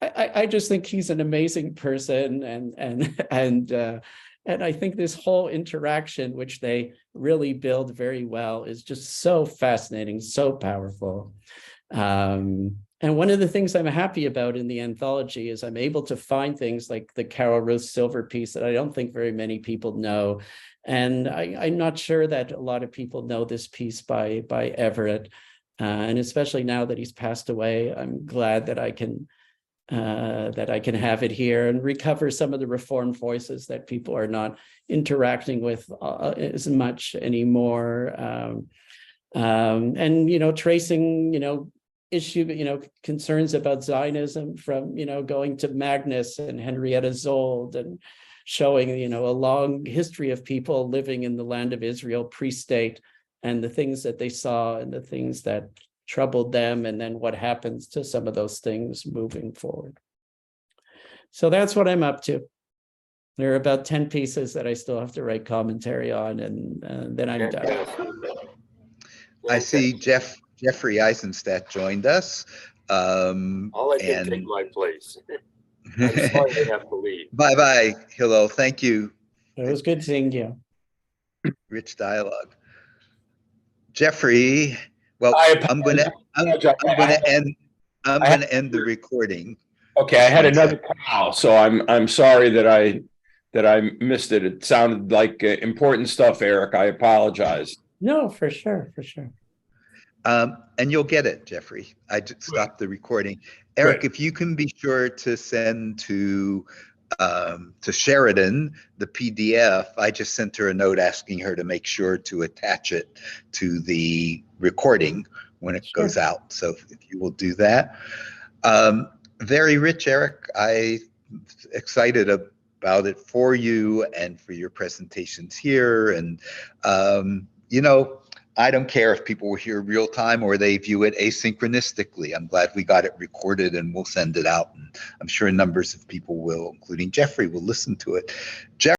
I just think he's an amazing person, and I think this whole interaction, which they really build very well, is just so fascinating, so powerful. And one of the things I'm happy about in the anthology is I'm able to find things like the Carol Ruth Silver piece that I don't think very many people know. And I'm not sure that a lot of people know this piece by Everett. And especially now that he's passed away, I'm glad that I can have it here and recover some of the Reformed voices that people are not interacting with as much anymore. And, you know, tracing, you know, concerns about Zionism from, going to Magnus and Henrietta Zold, and showing, a long history of people living in the land of Israel pre-state, and the things that they saw and the things that troubled them, and then what happens to some of those things moving forward. So that's what I'm up to. There are about 10 pieces that I still have to write commentary on, and then I'm done. I see Jeffrey Eisenstadt joined us. I'll let him take my place. I'm sorry I have to leave. Bye-bye, Hillel. Thank you. It was good seeing you. Rich dialogue. Jeffrey, well, I'm going to end the recording. Okay, I had another call, so I'm sorry that I missed it. It sounded like important stuff, Eric. I apologize. No, for sure. And you'll get it, Jeffrey. I just stopped the recording. Eric, if you can be sure to send to Sheridan the PDF. I just sent her a note asking her to make sure to attach it to the recording when it goes out. So if you will do that. Very rich, Eric. I'm excited about it for you and for your presentations here. And, I don't care if people were here real time or they view it asynchronistically. I'm glad we got it recorded, and we'll send it out. And I'm sure numbers of people will, including Jeffrey, will listen to it.